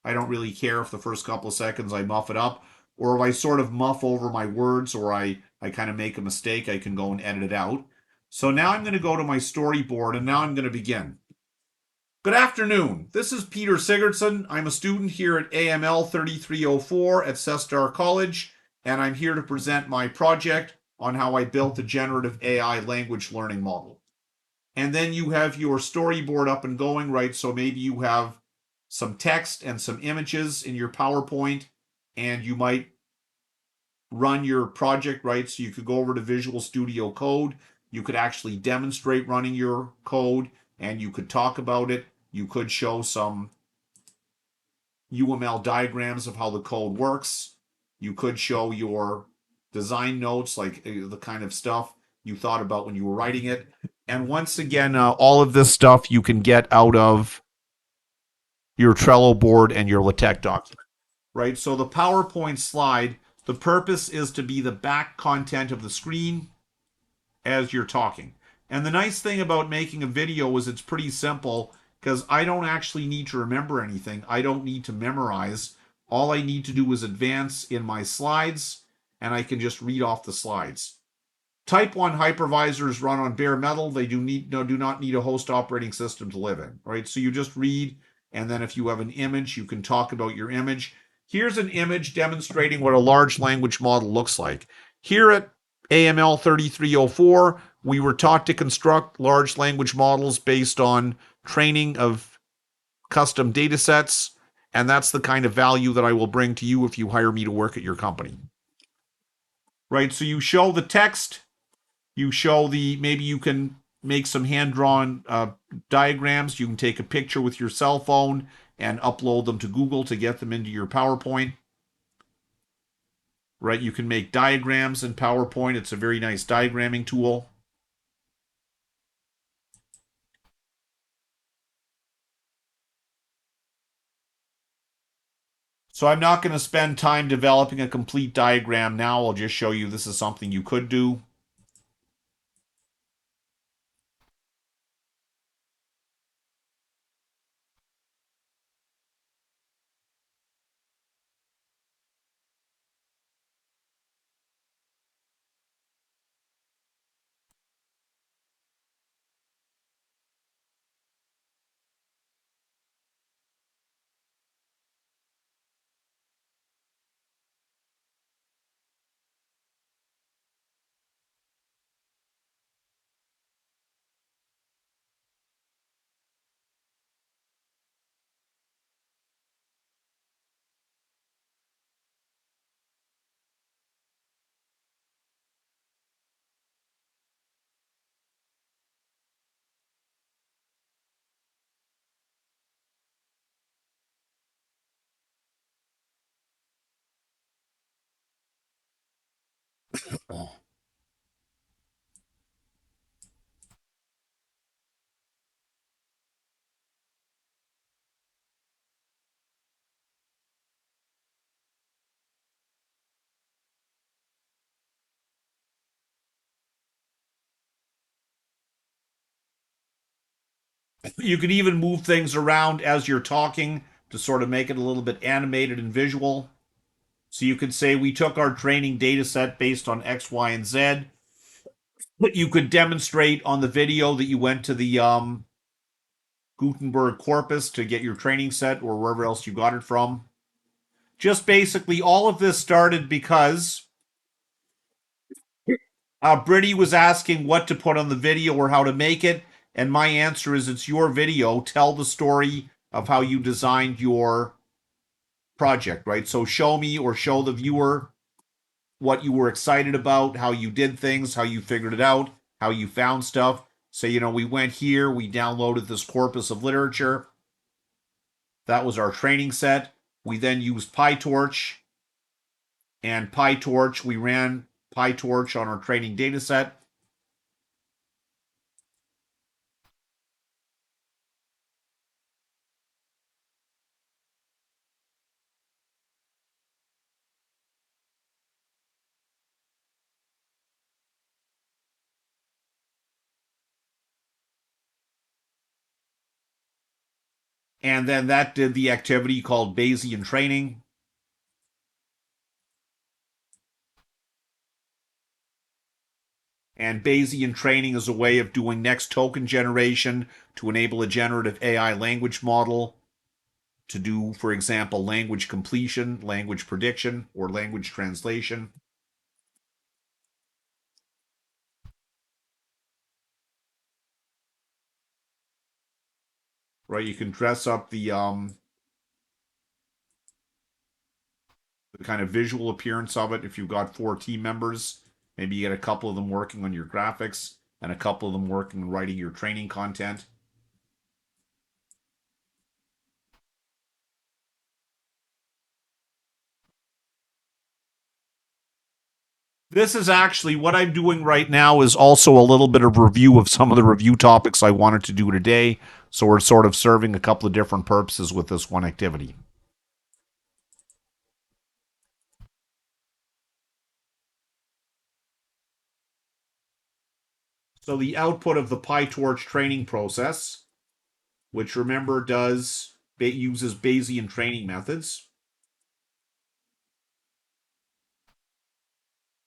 I don't really care if the first couple of seconds I muff it up, or if I sort of muff over my words or I kind of make a mistake, I can go and edit it out. So now I'm going to go to my storyboard and now I'm going to begin. Good afternoon. This is Peter Sigurdsson. I'm a student here at AML3304 at Sestar College, and I'm here to present my project on how I built a generative AI language learning model. And then you have your storyboard up and going, right? So maybe you have some text and some images in your PowerPoint, and you might run your project, right? So you could go over to Visual Studio Code. You could actually demonstrate running your code, and you could talk about it. You could show some UML diagrams of how the code works. You could show your design notes, like the kind of stuff you thought about when you were writing it. And once again, all of this stuff you can get out of your Trello board and your LaTeX document, right? So the PowerPoint slide, the purpose is to be the back content of the screen as you're talking. And the nice thing about making a video is it's pretty simple because I don't actually need to remember anything. I don't need to memorize. All I need to do is advance in my slides and I can just read off the slides. Type 1 hypervisors run on bare metal. They do not need a host operating system to live in, right? So you just read, and then if you have an image, you can talk about your image. Here's an image demonstrating what a large language model looks like. Here at AML 3304, we were taught to construct large language models based on training of custom data sets, and that's the kind of value that I will bring to you if you hire me to work at your company. Right? So you show the text, you show maybe you can make some hand-drawn diagrams. You can take a picture with your cell phone and upload them to Google to get them into your PowerPoint. Right? You can make diagrams in PowerPoint. It's a very nice diagramming tool. So I'm not going to spend time developing a complete diagram now. I'll just show you this is something you could do. You can even move things around as you're talking to sort of make it a little bit animated and visual. So you could say we took our training data set based on X, Y, and Z. But you could demonstrate on the video that you went to the Gutenberg corpus to get your training set or wherever else you got it from. Just basically, all of this started because Brittany was asking what to put on the video or how to make it. And my answer is it's your video. Tell the story of how you designed your project, right? So show me or show the viewer what you were excited about, how you did things, how you figured it out, how you found stuff. Say, we went here, we downloaded this corpus of literature. That was our training set. We then used PyTorch, and PyTorch, we ran PyTorch on our training data set. And then that did the activity called Bayesian training. And Bayesian training is a way of doing next token generation to enable a generative AI language model to do, for example, language completion, language prediction, or language translation. Right, you can dress up the kind of visual appearance of it if you've got 4 team members. Maybe you get a couple of them working on your graphics and a couple of them working on writing your training content. This is actually what I'm doing right now is also a little bit of review of some of the review topics I wanted to do today. So we're sort of serving a couple of different purposes with this one activity. So the output of the PyTorch training process, which remember uses Bayesian training methods.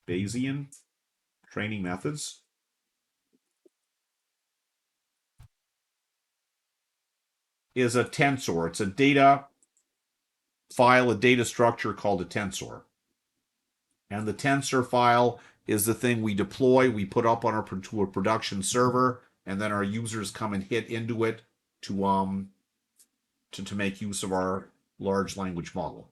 Bayesian training methods is a tensor. It's a data file, a data structure called a tensor. And the tensor file is the thing we deploy, we put up on to a production server, and then our users come and hit into it to make use of our large language model.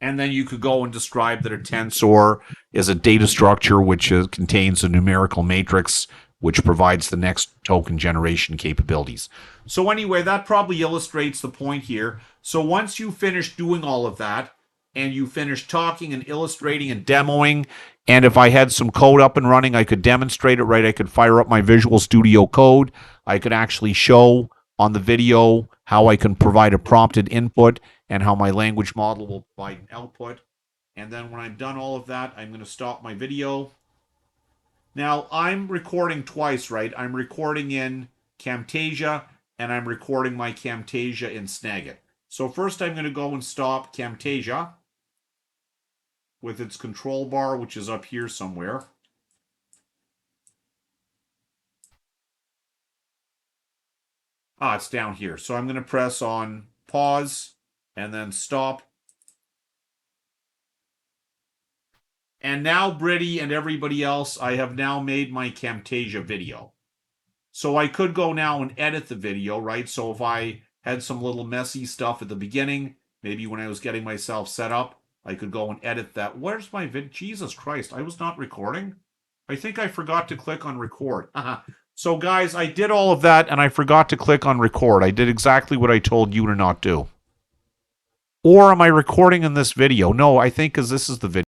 And then you could go and describe that a tensor is a data structure which contains a numerical matrix which provides the next token generation capabilities. So anyway, that probably illustrates the point here. So once you finish doing all of that, and you finish talking and illustrating and demoing, and if I had some code up and running, I could demonstrate it, right? I could fire up my Visual Studio Code. I could actually show on the video how I can provide a prompted input and how my language model will provide an output. And then when I'm done all of that, I'm going to stop my video. Now, I'm recording twice, right? I'm recording in Camtasia, and I'm recording my Camtasia in Snagit. So first I'm going to go and stop Camtasia with its control bar, which is up here somewhere. It's down here. So I'm going to press on pause and then stop. And now, Britty and everybody else, I have now made my Camtasia video. So I could go now and edit the video, right? So if I had some little messy stuff at the beginning, maybe when I was getting myself set up, I could go and edit that. Where's my vid? Jesus Christ, I was not recording. I think I forgot to click on record. So guys, I did all of that and I forgot to click on record. I did exactly what I told you to not do. Or am I recording in this video? No, I think because this is the video.